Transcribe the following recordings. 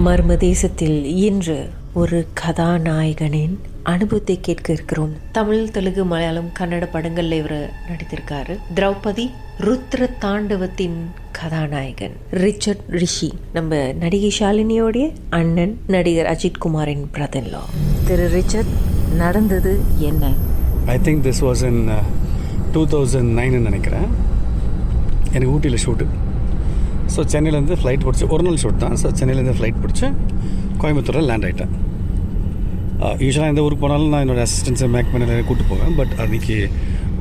மர்ம தேசத்தில் இன்று ஒரு கதாநாயகனின் அனுபவத்தை கேட்க இருக்கிறோம். தமிழ், தெலுங்கு, மலையாளம், கன்னட படங்கள்ல இவர் நடித்திருக்காரு. திரௌபதி ருத்ர தாண்டவத்தின் கதாநாயகன் ரிச்சர்ட் ரிஷி, நம்ம நடிகை ஷாலினியோடைய அண்ணன், நடிகர் அஜித் குமாரின் பிரதன்லா. திரு ரிச்சர்ட், நடந்தது என்ன? I think this was in 2009 நினைக்கிறேன். எனக்கு ஊட்டியில் ஷூட்டு. ஸோ சென்னையிலேருந்து ஃப்ளைட் பிடிச்சி, ஒரு நாள் ஷூட் தான். ஸோ சென்னையிலேருந்து ஃப்ளைட் பிடிச்சி கோயம்புத்தூரில் லேண்ட் ஆகிட்டேன். யூஸ்வலாக எந்த ஊருக்கு போனாலும் நான் என்னோடய அசிஸ்டன்ஸை மேக் பண்ணி கூப்பிட்டு போவேன். பட் அன்றைக்கி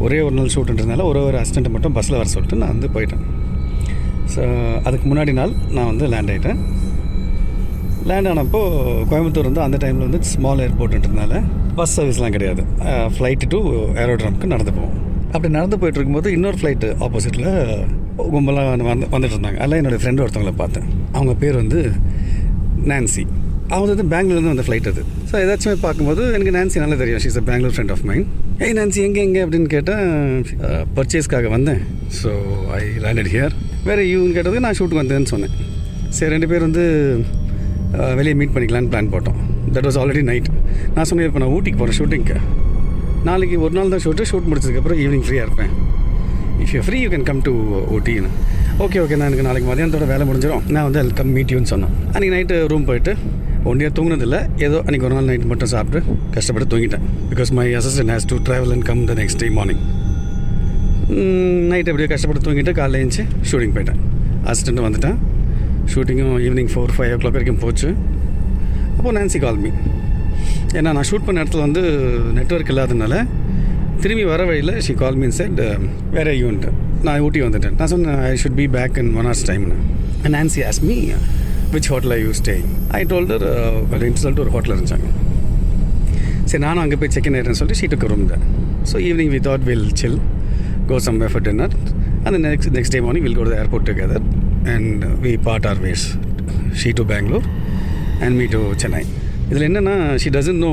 ஒரே ஒரு நாள் ஷூட்டுன்றதுனால ஒரு அசிஸ்டண்ட்டை மட்டும் பஸ்ஸில் வர சொல்லிட்டு நான் வந்து போயிட்டேன். ஸோ அதுக்கு முன்னாடி நாள் நான் வந்து லேண்ட் ஆகிட்டேன். லேண்ட் ஆனப்போ கோயம்புத்தூர் வந்து அந்த டைமில் வந்து ஸ்மால் ஏர்போர்ட்டுன்றதுனால பஸ் சர்வீஸ்லாம் கிடையாது. ஃப்ளைட்டு டு ஏரோட்ராமுக்கு நடந்து போவோம். அப்படி நடந்து போயிட்டு இருக்கும்போது இன்னொரு ஃப்ளைட்டு ஆப்போசிட்டில் கும்பலாக வந்துட்டு இருந்தாங்க. அதில் என்னோடய ஃப்ரெண்டு ஒருத்தவங்களை பார்த்தேன். அவங்க பேர் வந்து நான்சி. அவங்க வந்து பெங்களூர்லேருந்து வந்த ஃப்ளைட் அது. ஸோ ஏதாச்சும் பார்க்கும்போது எனக்கு நான்சி நல்லா தெரியும். She's a Bangalore friend of mine. ஏய் நான்சி, எங்கே அப்படின்னு கேட்டேன். பர்ச்சேஸ்க்காக வந்தேன். So I landed here. வேறு யூன்னு கேட்டதுக்கு நான் ஷூட்டுக்கு வந்தேன்னு சொன்னேன். சரி, ரெண்டு பேர் வந்து வெளியே மீட் பண்ணிக்கலான்னு பிளான் போட்டோம். That was already night. நான் சொன்னேன், இப்போ நான் ஊட்டிக்கு போகிறேன் ஷூட்டிங்க்கு. நாளைக்கு ஒரு நாள் தான் ஷூட் முடிச்சதுக்கப்புறம் ஈவினிங் ஃப்ரீயாக இருப்பேன். If you free you can come to ஊட்டின்னு. ஓகே நான் எனக்கு நாளைக்கு மதியானத்தோட வேலை முடிஞ்சிடும், நான் வந்து ஐ கம் மீட் யூன்னு சொன்னேன். அன்றைக்கி நைட்டு ரூம் போயிட்டு ஒன்றியாக தூங்கினதில்லை. ஏதோ அன்றைக்கி ஒரு நாள் நைட்டு மட்டும் சாப்பிட்டு கஷ்டப்பட்டு தூங்கிட்டேன். Because my assistant has to travel and come the next day morning. Night எப்படியோ கஷ்டப்பட்டு தூங்கிட்டு காலையில் எழுந்துச்சி ஷூட்டிங் போயிட்டேன். அசிஸ்டண்ட்டும் வந்துட்டேன். ஷூட்டிங்கும் ஈவினிங் 4-5 o'clock வரைக்கும் போச்சு. அப்போது நான்சி கால் மீ. ஏன்னா நான் ஷூட் பண்ண இடத்துல வந்து நெட்வொர்க் இல்லாததுனால திரும்பி வர வழியில் ஷி கால் மீன் செட் வேறு யூன்ட்டு. நான் ஊட்டி வந்துட்டேன். நான் சொன்னேன் I should be back in 1 hour's டைம்னு. Nancy ask me which hotel I you staying. I told her அப்படின்னு சொல்லிட்டு ஒரு ஹோட்டலில் இருந்துச்சாங்க. சரி, நானும் அங்கே போய் செக் இன் ஆகிட்டேன்னு சொல்லிட்டு ஷீ டுக் ரூம் தான். So evening we thought will chill, go somewhere for dinner, and next day morning will go to the airport together and we part our ways. She to Bangalore and me to Chennai. இதில் என்னென்னா, she doesn't know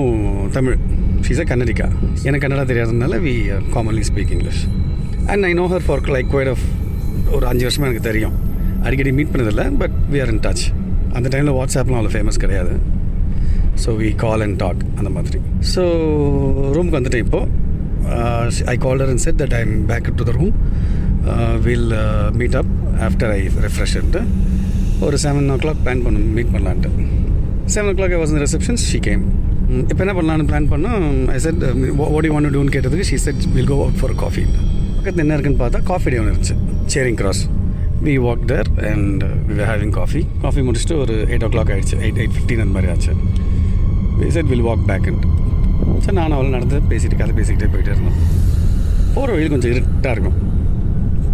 Tamil. She's a Kannadiga. எனக்கு கன்னடா தெரியாததுனால we commonly speak English. And I know her for like quite of ஒரு 5 வருஷமாக எனக்கு தெரியும். அடிக்கடி meet பண்ணதில்லை, but we are in touch. அந்த டைமில் வாட்ஸ்அப்லாம் அவ்வளோ ஃபேமஸ் கிடையாது. So we call and talk அந்த மாதிரி. ஸோ ரூமுக்கு வந்துட்டேன். இப்போது I called her and said that I am back to the room. Will meet up after I ரெஃப்ரெஷ்ன்ட்டு ஒரு 7 o'clock பிளான் மீட் பண்ணலான்ட்டு. 7 o'clock I was in the reception. She came. இப்போ என்ன பண்ணலான்னு பிளான் பண்ணோம். ஐ set what do you want to do ன்னு கேட்டதுக்கு she said we'll go out for a coffee. பக்கத்தில் என்ன இருக்குன்னு பார்த்தா காஃபி டே ஒன்று இருந்துச்சு, சேரிங் cross. we walked there and we were having coffee. Coffee முடிச்சுட்டு ஒரு 8 o'clock ஆகிடுச்சு. 8:15 அந்த மாதிரி ஆச்சு. we said we'll walk back and சரி, நானும் அவளும் நடந்து கதை பேசிக்கிட்டே போயிட்டே இருந்தோம். போகிற வழியில் கொஞ்சம் இருட்டாக இருக்கும்,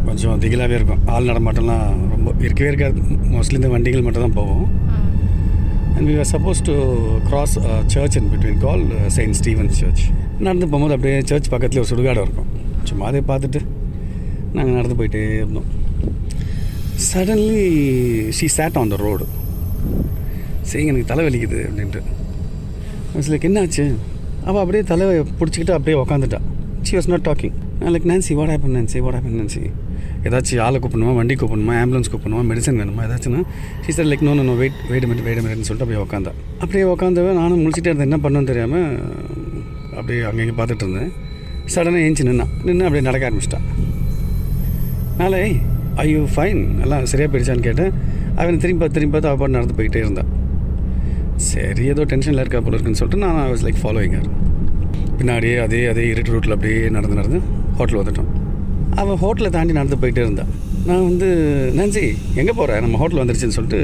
கொஞ்சம் திகிலாகவே இருக்கும். ஆள் நடமாட்டம்லாம் ரொம்ப இருக்கவே இருக்காது. மோஸ்ட்லி இந்த வண்டிகள் மட்டும் தான் போவோம். And we were supposed to cross a church in between called St. Stephen's Church. நடந்து போகும்போது அப்படியே சர்ச் பக்கத்தில் ஒரு சுடுகாடு இருக்கும். சும்மா அதை பார்த்துட்டு நாங்கள் நடந்து போயிட்டே இருந்தோம். Suddenly she chat on the road. சரி, எனக்கு தலை வலிக்குது அப்படின்ட்டு. லைக் என்னாச்சு? அவள் அப்படியே தலை பிடிச்சிக்கிட்டு அப்படியே உக்காந்துட்டா. She was not talking. நான் like Nancy, what happen Nancy? ஏதாச்சும் ஆளை கூப்பிடணுமா, வண்டி கூப்பிடணுமா, ஆம்புலன்ஸ் கூப்பிடணுமா, மெடிசன் வேணுமா, ஏதாச்சுன்னா she sir like no wait மினிட்னு சொல்லிட்டு அப்படியே உக்காந்தவன். நானும் முடிச்சுட்டே இருந்தேன், என்ன பண்ணணும்னு தெரியாமல் அப்படியே அங்கங்கே பார்த்துட்டு இருந்தேன். சடனாக ஏஞ்சி நின்று அப்படியே நடக்க ஆரம்பிச்சிட்டா. நாளே ஐ யூ ஃபைன், எல்லாம் சரியாக போயிடுச்சான்னு கேட்டேன். அவன் திரும்பி பார்த்து அவள் பாட்டு நடந்து போயிட்டே இருந்தான். சரி, ஏதோ டென்ஷனில் இருக்கா போல இருக்குன்னு சொல்லிட்டு நான் வாஸ் லைக் ஃபாலோயிங் ஹர். பின்னாடியே அதே இருட்டு ரூட்டில் அப்படியே நடந்து ஹோட்டல் வந்துட்டோம். அவன் ஹோட்டலை தாண்டி நடந்து போயிட்டே இருந்தான். நான் வந்து நான்சி எங்கே போகிற, நம்ம ஹோட்டல் வந்துருச்சுன்னு சொல்லிட்டு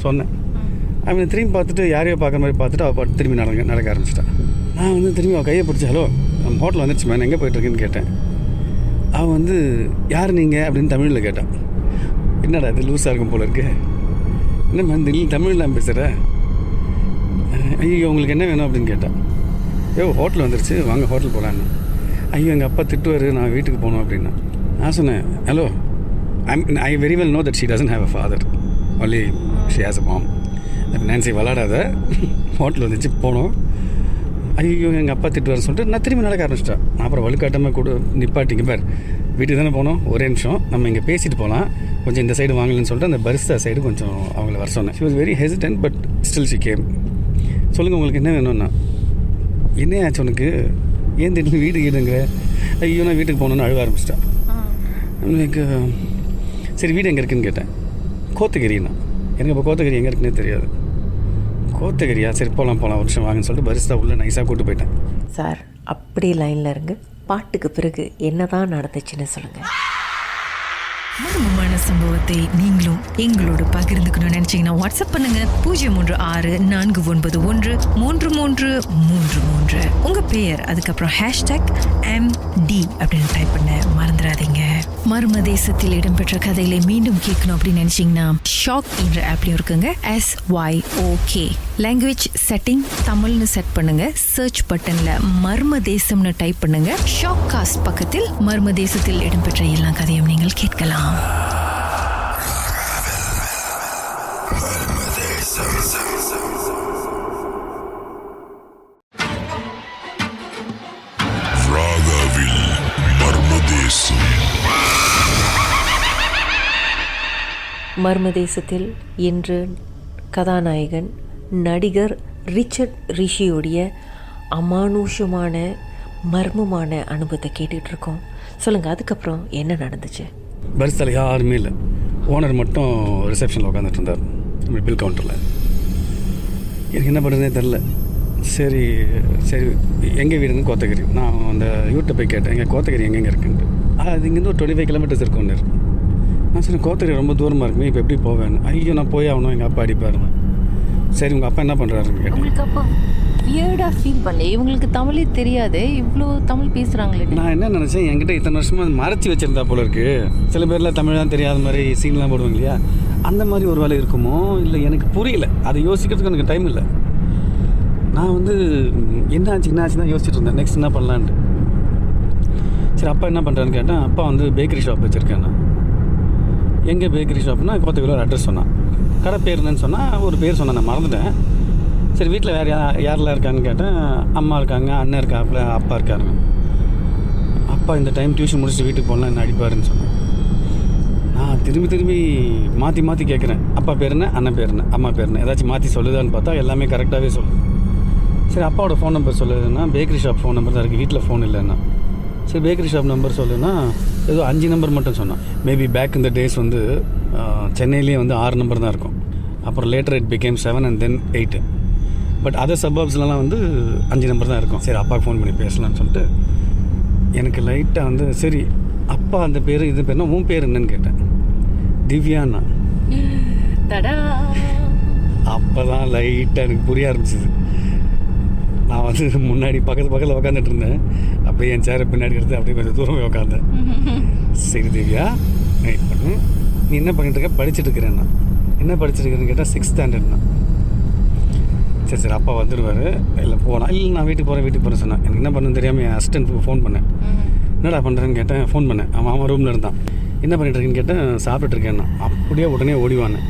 சொன்னேன். அவன் திரும்பி பார்த்துட்டு யாரையோ பார்க்குற மாதிரி பார்த்துட்டு அவள் பாட்டு திரும்பி நடக்க ஆரம்பிச்சிட்டான். நான் வந்து திரும்பி அவள் கையை பிடிச்சி ஹலோ நம்ம ஹோட்டல் வந்துருச்சு மேன், எங்கே போயிட்டுருக்குன்னு கேட்டேன். அவன் வந்து யார் நீங்கள் அப்படின்னு தமிழில் கேட்டான். என்னடா இது லூஸாக இருக்கும் போல இருக்கு, என்ன மேன் தமிழில் நான் பேசுகிற, ஐயோ உங்களுக்கு என்ன வேணும் அப்படின்னு கேட்டான். ஹோட்டல் வந்துருச்சு, வாங்க ஹோட்டல் போகலான்னு. ஐயோ எங்கள் அப்பா திட்டுவார், நான் வீட்டுக்கு போகணும் அப்படின்னா. நான் சொன்னேன், hello I very well know that she doesn't have a father, only she has a mom. Nancy விளாடாத, ஹோட்டல் வந்துச்சு போனோம். ஐயோ எங்கள் அப்பா திட்டுவார்னு சொல்லிட்டு நான் திரும்பி நடக்க ஆரம்பிச்சிட்டேன். அப்புறம் வலுக்காட்டமாக கூட நிப்பாட்டிங்க பார், வீட்டுக்கு தானே போனோம், ஒரே நிமிஷம் நம்ம இங்கே பேசிட்டு போகலாம், கொஞ்சம் இந்த சைடு வாங்கலன்னு சொல்லிட்டு அந்த பரிஸ்தா சைடு கொஞ்சம் அவங்கள வர சொன்னேன். She was very hesitant but still she came. சொல்லுங்கள் உங்களுக்கு என்ன வேணும்னா, என்ன ஆச்சு உனக்கு, ஏன் திடீர்னு வீடு ஈடுங்க, ஐயோ நான் வீட்டுக்கு போகணுன்னு அழுவ ஆரம்பிச்சிட்டேன். எனக்கு சரி வீடு எங்கே இருக்குதுன்னு கேட்டேன். கோத்தகிரிண்ணா. எனக்கு இப்போ கோத்தகிரி எங்கே இருக்குன்னே தெரியாது. கோத்தகிரியா, சரி போகலாம் ஒரு நிமிஷம் வாங்கன்னு சொல்லிட்டு பரிஸ்தா உள்ள நைஸாக கூப்பிட்டு போயிட்டேன். சார் அப்படி லைனில் இருங்க, பாட்டுக்கு பிறகு என்ன தான் நடந்துச்சுன்னு சொல்லுங்கள். மர்மமான சம்பவத்தை நீங்களும் எங்களோடு பகிர்ந்துக்கணும்னு நினைச்சீங்கன்னா வாட்ஸ்அப் பண்ணுங்க 0364413333. உங்க பெயர் அதுக்கப்புறம் #MD அப்படின்னு டைப் பண்ண மறந்துடாதீங்க. மர்ம தேசத்தில் இடம்பெற்ற கதைகளை மீண்டும் கேட்கணும் அப்படின்னு நினைச்சீங்கன்னா ஷாக் என்ற ஆப்லயும் இருக்குங்க. SYOK லாங்குவேஜ் செட்டிங் தமிழ்னு செட் பண்ணுங்க. சர்ச் பட்டன்ல மர்ம தேசம்னு டைப் பண்ணுங்க. ஷாக் காஸ்ட் பக்கத்தில் மர்ம தேசத்தில் இடம்பெற்ற எல்லா கதையும் நீங்கள் கேட்கலாம். மர்மதேசத்தில் இன்று கதாநாயகன் நடிகர் ரிச்சர்ட் ரிஷியோடைய அமானுஷமான மர்மமான அனுபவத்தை கேட்டுட்ருக்கோம். சொல்லுங்கள், அதுக்கப்புறம் என்ன நடந்துச்சு? பரிஸ்தால யாருமே இல்லை, ஓனர் மட்டும் ரிசப்ஷனில் உட்காந்துட்டு இருந்தார் பில் கவுண்டரில். எனக்கு என்ன பண்ணுறதுனே தெரில. சரி சரி எங்கே வீடுன்னு கோத்தகிரி. நான் அந்த யூட்டை போய் கேட்டேன், எங்கள் கோத்தகிரி எங்கெங்கே இருக்குன்ட்டு. அது இங்கேருந்து ஒரு 25 கிலோமீட்டர்ஸ் இருக்கும் ஒன்று. நான் சொன்னேன் கோத்தகிரி ரொம்ப தூரமாக இருக்குமே, இப்போ எப்படி போவேன்? ஐயோ நான் போய் ஆகணும், எங்கள் அப்பா அடிப்பாருங்க. சரி உங்கள் அப்பா என்ன பண்ணுறாருன்னு கேட்டேன். உங்களுக்கு அப்போ வியர்டாக ஃபீல் பண்ணல? இவங்களுக்கு தமிழே தெரியாது, இவ்வளோ தமிழ் பேசுகிறாங்களே. நான் என்ன நினச்சேன், என்கிட்ட இத்தனை வருஷமாக மறைச்சி வச்சுருந்தா போல இருக்குது. சில பேரில் தமிழ் தான் தெரியாத மாதிரி சீன்லாம் போடுவாங்க இல்லையா, அந்த மாதிரி ஒரு வேலை இருக்குமோ இல்லை, எனக்கு புரியல. அதை யோசிக்கிறதுக்கு எனக்கு டைம் இல்லை. நான் வந்து என்ன ஆச்சு தான் யோசிச்சுட்டு இருந்தேன், நெக்ஸ்ட் என்ன பண்ணலான்ட்டு. சரி அப்பா என்ன பண்ணுறான்னு கேட்டேன். அப்பா வந்து பேக்கரி ஷாப் வச்சுருக்கேன். நான் எங்கே பேக்கரி ஷாப்னா கோத்தகிரியில் ஒரு அட்ரஸ் சொன்னான். கடை பேர் என்னன்னு சொன்னால் ஒரு பேர் சொன்னேன், நான் மறந்துட்டேன். சரி வீட்டில் வேறு யாரெல்லாம் இருக்காங்கன்னு கேட்டேன். அம்மா இருக்காங்க, அண்ணன் இருக்காப்புல, அப்பா இருக்காருங்க. அப்பா இந்த டைம் டியூஷன் முடிச்சுட்டு வீட்டுக்கு போனால் என்ன அடிப்பாருன்னு சொன்னேன். நான் திரும்பி மாற்றி கேட்குறேன், அப்பா பேர் என்ன, அண்ணன் பேர் என்ன, அம்மா பேர் என்ன, ஏதாச்சும் மாற்றி சொல்லுதான்னு பார்த்தா எல்லாமே கரெக்டாகவே சொல்லுது. சரி அப்பாவோட ஃபோன் நம்பர் சொல்லுதுன்னா பேக்கரி ஷாப் ஃபோன் நம்பர் தான் இருக்குது, வீட்டில் ஃபோன் இல்லைன்னா. சரி பேக்கரி ஷாப் நம்பர் சொல்லுன்னா ஏதோ 5 நம்பர் மட்டும் சொன்னான். மேபி பேக் இந்த டேஸ் வந்து சென்னையிலேயே வந்து 6 நம்பர் தான் இருக்கும். அப்புறம் later it became 7 and then 8. But other சபர்ப்ஸ்லாம் வந்து 5 நம்பர் தான் இருக்கும். சரி அப்பாவுக்கு ஃபோன் பண்ணி பேசலான்னு சொல்லிட்டு எனக்கு லைட்டாக வந்து சரி அப்பா அந்த பேர் இது பேர்னா உன் பேர் என்னன்னு கேட்டேன். திவ்யாண்ணா. அப்போ தான் லைட்டாக எனக்கு புரிய ஆரம்பிச்சிது. நான் வந்து முன்னாடி பக்கத்தில் உட்காந்துட்டு இருந்தேன். அப்படியே என் சேரை பின்னாடி எடுத்து அப்படியே கொஞ்சம் தூரம் போய் உட்காந்தேன். சரி திவ்யா வெயிட் பண்ணு, நீ என்ன பண்ணிட்டு இருக்க? படிச்சுட்டு இருக்கிறேன்னா. என்ன படிச்சுட்டு இருக்கிறேன்னு கேட்டால் 6th ஸ்டாண்டர்ட்னா. சரி அப்பா வந்துடுவார், இல்லை போகலாம். இல்லை நான் வீட்டுக்கு போகிறேன் சொன்னேன். எனக்கு என்ன பண்ணுன்னு தெரியாமல் என் அசிஸ்டன்ட்டுக்கு ஃபோன் பண்ணேன். என்னடா பண்ணுறேன்னு கேட்டேன். ஃபோன் பண்ணேன். அவன் ரூமில் இருந்தான். என்ன பண்ணிட்டு இருக்கேன்னு கேட்டேன். சாப்பிட்டுருக்கேன்னா. அப்படியே உடனே ஓடிவானேன்.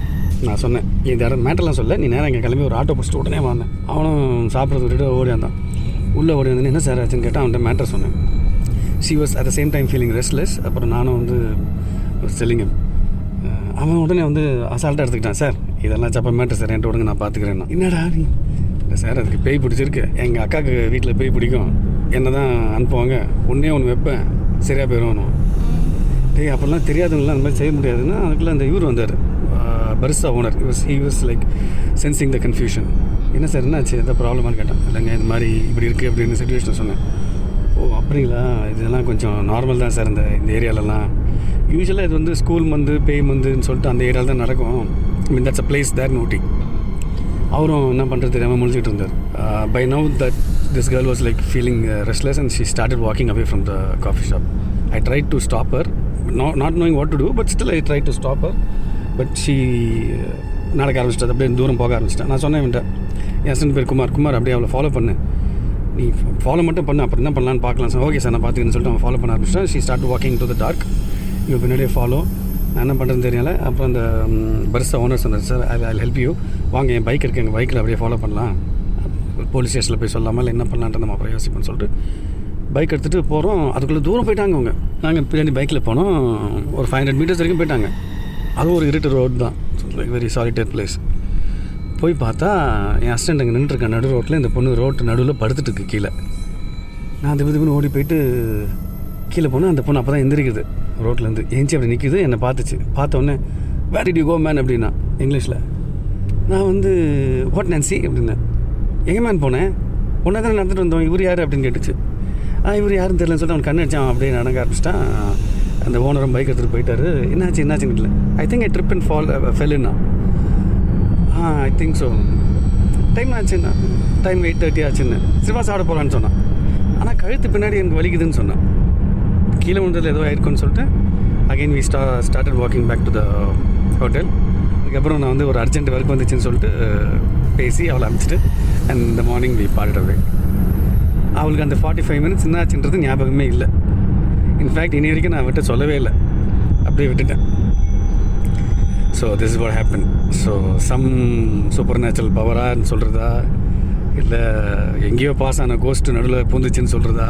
நான் சொன்னேன் இந்த இடம் மேட்டர்லாம் சொல்ல, நீ நேரம் இங்கே கிளம்பி ஒரு ஆட்டோ பிடிச்சிட்டு உடனே வாங்க. அவனும் சாப்பிட்றது விட்டுட்டு ஓடியாந்தான். உள்ளே ஓடி வந்து என்ன சார் ஆச்சுன்னு கேட்டால் அவன்கிட்ட மேட்டர் சொன்னேன். She was at the same time feeling restless. அப்புறம் நானும் வந்து செல்லிங்க. அவன் உடனே வந்து அசால்ட்டாக எடுத்துக்கிட்டான். சார் இதெல்லாம் சப்ப மேட்டர் சார், என்கிட்ட விடுங்க நான் பார்த்துக்கிறேன்னா. என்னடா நீ? இல்லை சார் அதுக்கு பேய் பிடிச்சிருக்கு, எங்கள் அக்காவுக்கு வீட்டில் பேய் பிடிக்கும், என்ன தான் அனுப்புவாங்க, ஒன்றே ஒன்று வைப்பேன் சரியாக போயிடும். டேய் அப்போல்லாம் தெரியாதுங்களாம் அந்த மாதிரி செய்ய முடியாதுன்னா அதுக்குள்ளே அந்த இவர் வந்தார், barista owner. he was like sensing the confusion. என்ன சார் என்னாச்சு, எதாவது ப்ராப்ளமானு கேட்டேன். இல்லைங்க இது மாதிரி இப்படி இருக்குது அப்படின்னு சிச்சுவேஷன் சொன்னேன். ஓ அப்படிங்களா, இதெல்லாம் கொஞ்சம் நார்மல் தான் சார் இந்த ஏரியாலலாம். யூஸ்வலாக இது வந்து ஸ்கூல் மந்து பேய் மந்துன்னு சொல்லிட்டு அந்த ஏரியாவில் தான் நடக்கும். Mean that's a place there naughty. அவரும் என்ன பண்ணுறது தெரியாமல் முடிச்சுட்டு இருந்தார். By now that this girl was like feeling restless and she started walking away from the coffee shop. I tried to stop her, not knowing what to do, but still I tried to stop her. But she நடக்க ஆரம்பிச்சிட்டா, அப்படியே தூரம் போக ஆரம்பிச்சிட்டேன். நான் சொன்னேன் என் husband பேர் குமார், அப்படியே அவளை ஃபாலோ பண்ணு, நீ ஃபாலோ மட்டும் பண்ணு, அப்புறம் என்ன பண்ணலான்னு பார்க்கலாம் சார். ஓகே சார் நான் பார்த்துக்கன்னு சொல்லிட்டு அவன் ஃபாலோ பண்ண ஆரம்பிச்சிட்டேன். She start walking to the dark. இவங்க பின்னாடியே ஃபாலோ. நான் என்ன பண்ணுறதுன்னு தெரியல. அப்புறம் அந்த பரிஸ்தா ஓனர் சொன்னார், சார் ஐ ஹெல்ப் யூ, வாங்க என் பைக் இருக்குது, எங்கள் பைக்கில் அப்படியே ஃபாலோ பண்ணலாம், போலீஸ் ஸ்டேஷனில் போய் சொல்லாமல் இல்லை என்ன பண்ணலான்ட்டு நம்ம அப்புறம் யோசிப்போம்னு சொல்லிட்டு பைக் எடுத்துகிட்டு போகிறோம். அதுக்குள்ளே தூரம் போயிட்டாங்க அவங்க. நாங்கள் பின்னாடி பைக்கில் போனோம். ஒரு 500 மீட்டர்ஸ் வரைக்கும் போயிட்டாங்க. அதுவும் ஒரு இருட்டு ரோடு தான், லைக் வெரி சாலிட்டேட் பிளேஸ். போய் பார்த்தா என் அசிஸ்டண்ட் அங்கே நின்றுருக்கேன் நடு ரோட்டில். இந்த பொண்ணு ரோட்டு நடுவில் படுத்துட்டு இருக்கு கீழே. நான் திப்பு ஓடி போயிட்டு கீழே போனேன். அந்த பொண்ணு அப்போ தான் எந்திரிக்குது ரோட்லேருந்து. ஏஞ்சி அப்படி நிற்கிது, என்னை பார்த்துச்சு. பார்த்தோன்னே where did you go man அப்படின்னா இங்கிலீஷில். நான் வந்து வாட் நான்சி அப்படின்னேன். எங்கே மேன் போனேன், ஒன்றா தானே நடந்துட்டு வந்தோம், இவர் யார் அப்படின்னு கேட்டுச்சு. இவர் யாருன்னு தெரியலன்னு சொல்லிட்டு அவன் கண்ணு அடிச்சான். அப்படியே நடக்க ஆரம்பிச்சிட்டான். அந்த ஓனரும் பைக் எடுத்துகிட்டு போயிட்டாரு. என்னாச்சுன்னு இல்லை. I think I trip and ஃபெல்லுன்னா. I think so. டைம் ஆச்சுன்னா டைம் 8:30 ஆச்சுன்னு. சிவா சாப்பிட போகலான்னு சொன்னான். ஆனால் கழுத்து பின்னாடி எனக்கு வலிக்குதுன்னு சொன்னான். கீழே விழுந்ததில் ஏதோ ஆயிருக்குன்னு சொல்லிட்டு again we started walking back to the hotel. அதுக்கப்புறம் நான் வந்து ஒரு அர்ஜென்ட் ஒர்க் வந்துச்சுன்னு சொல்லிட்டு பேசி அவளை அனுப்பிச்சிட்டு அண்ட் இந்த மார்னிங் வி பார்ட்டட் அவே. அவளுக்கு அந்த 45 மினிட்ஸ் என்ன ஆச்சுன்றது ஞாபகமே இல்லை. இன்ஃபேக்ட் இனி வரைக்கும் நான் அவர்கிட்ட சொல்லவே இல்லை, அப்படியே விட்டுட்டேன். So this is what happen. So some supernatural பவரான்னு சொல்கிறதா, இல்லை எங்கேயோ பாஸ் ஆன கோஸ்ட்டு நடுவில் பூந்துச்சுன்னு சொல்கிறதா,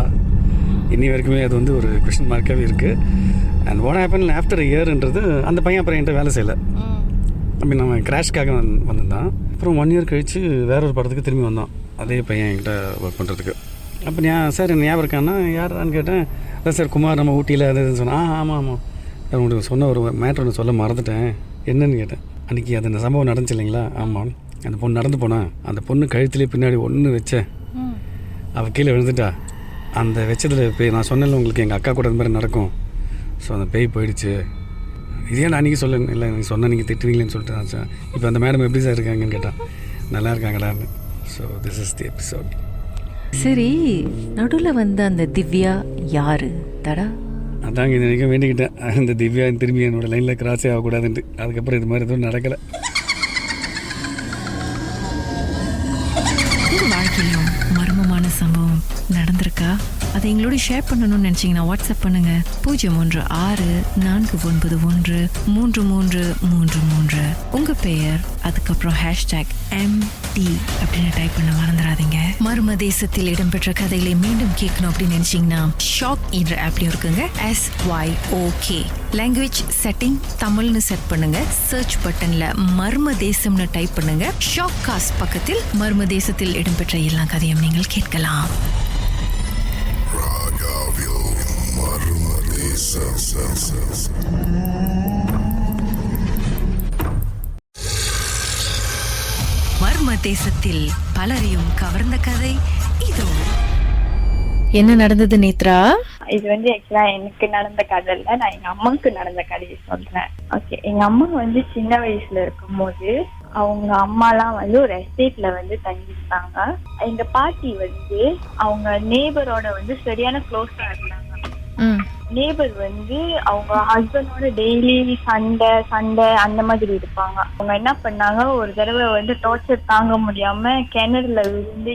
இன்னி வரைக்குமே அது வந்து ஒரு கொஷின் மார்க்காகவே இருக்குது. அண்ட் வாட் ஹேப்பன் ஆஃப்டர் இயர்ன்றது அந்த பையன் அப்புறம் என்கிட்ட வேலை செய்யலை. அப்படி நம்ம கிராஷ்காக வந்திருந்தான். அப்புறம் 1 இயர் கழித்து வேற ஒரு படத்துக்கு திரும்பி வந்தான் அதே பையன் என்கிட்ட ஒர்க் பண்ணுறதுக்கு. அப்போ சார் என்ன ஞாபகம் இருக்கான்னா யாரான்னு கேட்டேன். அதான் சார் குமார் நம்ம ஊட்டியில் அதுன்னு சொன்னேன். ஆமாம் உங்களுக்கு சொன்ன ஒரு மேட்ரு ஒன்று சொல்ல மறந்துட்டேன். என்னன்னு கேட்டேன். அன்றைக்கி அது அந்த சம்பவம் நடந்துச்சு இல்லைங்களா? ஆமாம். அந்த பொண்ணு நடந்து போனான். அந்த பொண்ணு கழுத்துலேயே பின்னாடி ஒன்று வச்சேன். அவள் கீழே விழுந்துட்டா. அந்த வச்சதில் பேய் நான் சொன்னேன்ல உங்களுக்கு எங்கள் அக்கா கூட இந்த மாதிரி நடக்கும். ஸோ அந்த பேய் போயிடுச்சு. இதே நான் அன்றைக்கி சொல்லுங்க. இல்லை நீங்கள் சொன்னால் நீங்கள் திட்டுவீங்களேன்னு சொல்லிட்டு நான் சார் இப்போ அந்த மேடம் எப்படி சார் இருக்காங்கன்னு கேட்டால் நல்லா இருக்காங்கடான்னு. So this is the episode. சரி, நடுவில் வந்த அந்த திவ்யா யாரு தடா? அதாங்க இது வரைக்கும் வேண்டிக்கிட்டேன். அந்த திவ்யா திரும்பி என்னோடய லைனில் கிராஸே ஆகக்கூடாதுன்ட்டு. அதுக்கப்புறம் இது மாதிரி எதுவும் நடக்கலை. வாழ்க்கையிலும் மர்மமான சம்பவம் நடந்திருக்கா? அதை எங்களோட ஷேர் பண்ணணும்னு நினச்சிங்கன்னா வாட்ஸ்அப் பண்ணுங்கள் 016-493-3333. உங்கள் பெயர் அதுக்கப்புறம் #MD அப்படின்னு டைப் பண்ண மறந்துடாதீங்க. மர்ம தேசத்தில் இடம்பெற்ற கதைகளை மீண்டும் கேட்கணும் அப்படின்னு நினச்சிங்கன்னா ஷாக் என்ற ஆப்லையும் இருக்குங்க. SYOK லாங்குவேஜ் செட்டிங் தமிழ்னு செட் பண்ணுங்க. சர்ச் பட்டன்ல மர்ம தேசம்னு டைப் பண்ணுங்க. ஷாக் காஸ்ட் பக்கத்தில் மர்ம தேசத்தில் இடம்பெற்ற எல்லா கதையும் நீங்கள் கேட்கலாம். மர்ம தேசத்தில் பலரையும் கவர்ந்த கதை இதோ. என்ன நடந்தது நேத்ரா? இது வந்து ஆக்சுவலா எனக்கு நடந்த கதை இல்ல, நான் எங்க அம்மாவுக்கு நடந்த கதையை சொல்றேன். ஓகே, எங்க அம்மா வந்து சின்ன வயசுல இருக்கும் போது அவங்க அம்மாலாம் வந்து ஒரு எஸ்டேட்ல வந்து தங்கியிருந்தாங்க. எங்க பாட்டி வந்து அவங்க நேபரோட வந்து சரியான க்ளோஸா இருந்தாங்க. நேபர் வந்து அவங்க ஹஸ்பண்டோட டெய்லி சண்டை அந்த மாதிரி இருப்பாங்க. அவங்க என்ன பண்ணாங்க, ஒரு தடவை வந்து டார்ச்சர் தாங்க முடியாம கிணறுல விழுந்து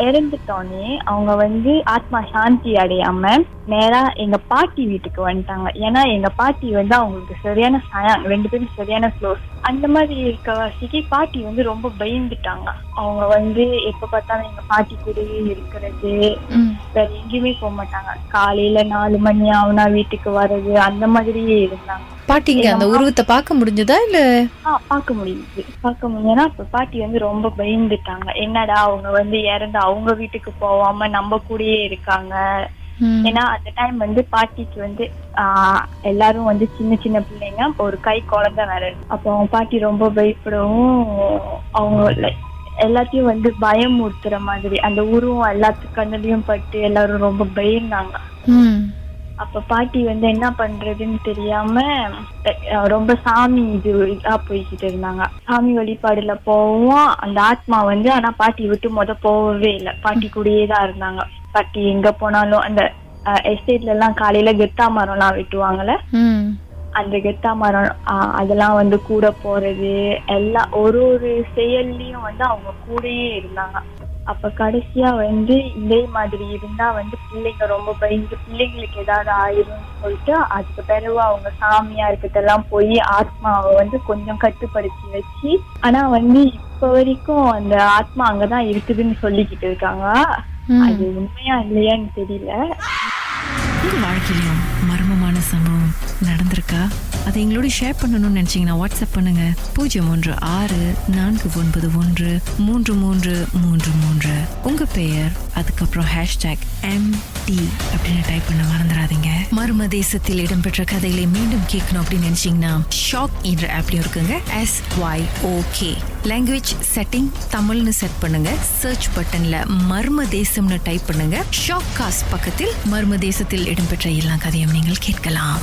இறந்துட்டோன்னே அவங்க வந்து ஆத்மா சாந்தி அடையாம நேரா எங்க பாட்டி வீட்டுக்கு வந்துட்டாங்க. ஏன்னா எங்க பாட்டி வந்து அவங்களுக்கு சரியான சயம், 2 பேரும் சரியான க்ளோஸ். அந்த மாதிரி இருக்க வாசிக்கு பாட்டி வந்து ரொம்ப பயந்துட்டாங்க. அவங்க வந்து எப்ப பார்த்தாலும் எங்க பாட்டி கூடயே இருக்கிறது, வேற எங்கேயுமே போக மாட்டாங்க. காலையில 4 மணி ஆகுனா வீட்டுக்கு வர்றது, அந்த மாதிரியே இருந்தாங்க. பாட்டிங்க அந்த உருவத்தை பார்க்க முடிஞ்சதா? இல்ல பார்க்க முடியுதுன்னா அப்ப பாட்டி வந்து ரொம்ப பயந்துட்டாங்க. என்னடா அவங்க வந்து இறந்து அவங்க வீட்டுக்கு போவாம நம்ம கூடயே இருக்காங்க. ஏன்னா அந்த டைம் வந்து பாட்டிக்கு வந்து எல்லாரும் வந்து சின்ன சின்ன பிள்ளைங்க, ஒரு கை குழந்தை வேற. அப்போ அவங்க பாட்டி ரொம்ப பயப்படவும் அவங்க எல்லாத்தையும் வந்து பயமுறுத்துற மாதிரி அந்த உருவம் எல்லாத்து கண்ணுலயும் பட்டு எல்லாரும் ரொம்ப பயந்தாங்க. அப்ப பாட்டி வந்து என்ன பண்றதுன்னு தெரியாம ரொம்ப சாமி இதா போய்கிட்டு இருந்தாங்க. சாமி வழிபாடுல போவோம் அந்த ஆத்மா வந்து, ஆனா பாட்டி விட்டு போகவே இல்லை, பாட்டி கூடயே தான் இருந்தாங்க. பாட்டி எங்க போனாலும் அந்த எஸ்டேட்ல எல்லாம் காலையில கெத்தா மரம் எல்லாம் வெட்டுவாங்கல்ல, அந்த கெத்தா மரம் அதெல்லாம் வந்து கூட போறது, எல்லாம் ஒரு செயல்லையும் வந்து அவங்க கூடயே இருந்தாங்க. அப்ப கடைசியா வந்து இதே மாதிரி இருந்தா வந்து பிள்ளைங்க ரொம்ப பயந்து பிள்ளைங்களுக்கு ஏதாவது ஆயிரும் சொல்லிட்டு அதுக்கு பிறகு அவங்க சாமியா இருக்கதெல்லாம் போய் ஆத்மாவை வந்து கொஞ்சம் கட்டுப்படுத்தி வச்சு, ஆனா வந்து இப்ப வரைக்கும் அந்த ஆத்மா அங்கதான் இருக்குதுன்னு சொல்லிக்கிட்டு இருக்காங்க. அது உண்மையா இல்லையான்னு தெரியல. உங்க வாழ்க்கையிலும் மர்மமான சம்பவம் நடந்திருக்கா? அதை எங்களோட ஷேர் பண்ணணும்னு நினைச்சீங்கன்னா வாட்ஸ்அப் பண்ணுங்க 016-493-3333. உங்க பெயர் அதுக்கப்புறம் #MD அப்படின்னு டைப் பண்ண மறந்துடாதீங்க. மர்ம தேசத்தில் இடம்பெற்ற கதைகளை மீண்டும் கேட்கணும் அப்படின்னு நினைச்சீங்கன்னா ஷாக் என்ற ஆப்லயும் இருக்குங்க. SYOK லாங்குவேஜ் செட்டிங் தமிழ்னு செட் பண்ணுங்க. சர்ச் பட்டன்ல மர்ம தேசம்னு டைப் பண்ணுங்க. ஷாக் காஸ்ட் பக்கத்தில் மர்ம தேசத்தில் இடம்பெற்ற எல்லா கதையும் நீங்கள் கேட்கலாம்.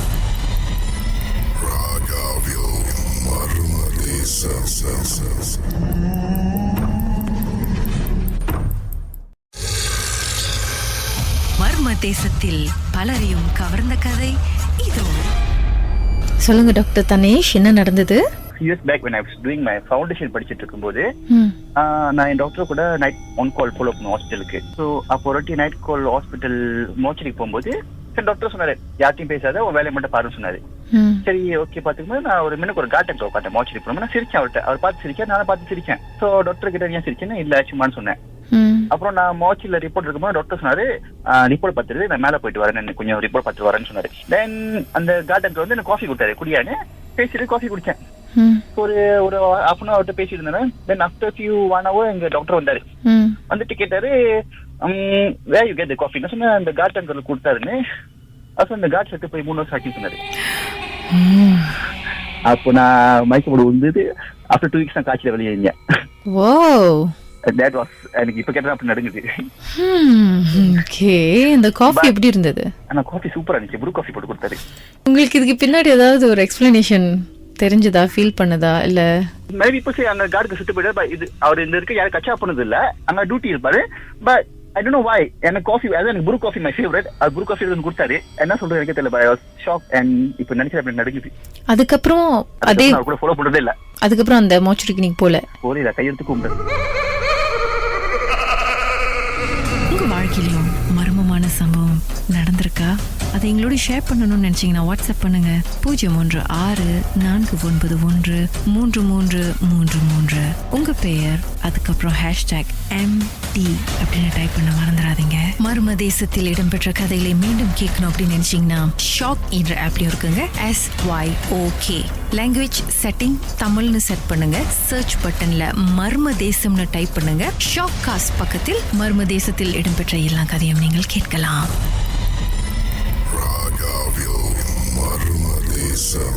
மர்ம தேசத்தில் பலரையும் கவர்ந்த கதை இதோ. சொல்லுங்க டாக்டர் தனேஷ், என்ன நடந்தது? years back when I was doing my foundation படிச்சிட்டு இருக்கும்போது நான் என் டாக்டர் கூட நைட் ஒன் கால் ஃபாலோ பண்ணுவோம் ஹாஸ்பிட்டலுக்கு. ஸோ அப்போ ஒரு நைட் கால் ஹாஸ்பிட்டல் மோச்சரிக்கு போகும்போது டாக்டர் சொன்னாரு, யார்ட்டையும் பேசாத, ஒரு வேலையை மட்டும் பாருன்னு சொன்னாரு. சரி ஓகே பாத்துக்கும்போது நான் ஒரு மினுக்கு ஒரு காட்டன் பார்த்தேன் மோச்சரி போனோம். நான் சிரிச்சேன் அவர்கிட்ட, அவர் பார்த்து சிரிச்சேன், நானும் பார்த்து சிரிச்சேன். ஸோ டாக்டர் கிட்ட ஏன் சிரிச்சேன்னு இல்ல சும்மான்னு சொன்னேன். அப்புறம் நான் மோச்சில ரிப்போர்ட் இருக்கும்போது டாக்டர் சொன்னாரு, ரிப்போர்ட் பார்த்துட்டு நான் மேல போயிட்டு வரேன், கொஞ்சம் ரிப்போர்ட் பார்த்துட்டு வரேன்னு சொன்னாரு. தென் அந்த கார்டனுக்கு வந்து எனக்கு காஃபி கொடுத்தாரு, குடியான்னு பேசிட்டு காஃபி குடிச்சேன். ஒரு ஹாஃப் அன் அவர்கிட்ட பேசிட்டு இருந்தேன். தென் ஆஃப்டர் ஃபியூ 1 hour எங்க டாக்டர் வந்தாரு. வந்துட்டு கேட்டாரு, where you get the coffee? நான் சொன்னேன் அந்த கார்டன் கொடுத்தாருன்னு. அப்புறம் அந்த கார்ட் செட்டு போய் 3 வருஷம் ஆச்சுன்னு சொன்னாரு. அப்போ நான் மயக்கம் போட வந்தது. ஆஃப்டர் 2 weeks நான் காய்ச்சல வெளியே இருந்தேன். That was எனக்கு இப்ப கேட்டா அப்படி நடுங்குது. ஓகே, இந்த காஃபி எப்படி இருந்தது? ஆனா காஃபி சூப்பரா இருந்துச்சு. ப்ரூ காஃபி போட்டு கொடுத்தாரு. உங்களுக்கு இதுக்கு பின்னாடி ஏதாவது ஒரு எக்ஸ்பிளனேஷன் தெரிஞ்சதா, ஃபீல் பண்ணதா? இல்ல மேபி இப்போ அந்த கார்டுக்கு சுட்டு போயிட்டாரு. இது அவர் இந்த இருக்க யாரும் கச்சா பண்ணது இல்ல, அங்க டியூட்டி இருப்பாரு. But I don't know why எனக்கு காஃபி, அதாவது எனக்கு ப்ரூ காஃபி மை ஃபேவரட். அது ப்ரூ காஃபி கொடுத்தாரு. என்ன சொல்றது எனக்கு தெரியல. I was shocked and இப்போ நினைச்சா அப்படி நடுங்குது. அதுக்கப்புறம் அதே கூட ஃபாலோ பண்றதே இல்ல. அதுக்கப்புறம் அந்த மோச்சரிக்கு நீங்க போல கையெழுத்து கும்பிடு. உங்க வாழ்க்கையிலும் மர்மமான சம்பவம் நடந்திருக்கா? அதை எங்களோட ஷேர் பண்ணணும்னு நினைச்சீங்கன்னா வாட்ஸ்அப் பண்ணுங்க 016-493-3333. உங்க பெயர் அதுக்கப்புறம் #MD அப்படின்னு டைப் பண்ண மறந்துடாதீங்க. மர்ம தேசத்தில் இடம்பெற்ற கதைகளை மீண்டும் கேட்கணும் அப்படின்னு நினைச்சீங்கன்னா ஷாக் என்ற ஆப்லயும் இருக்குங்க. SYOK லாங்குவேஜ் செட்டிங் தமிழ்னு செட் பண்ணுங்க. சர்ச் பட்டன்ல மர்ம தேசம்னு டைப் பண்ணுங்க. ஷாக் காஸ்ட் பக்கத்தில் மர்ம தேசத்தில் இடம்பெற்ற எல்லா கதையும் நீங்கள் கேட்கலாம். Murmur Desam.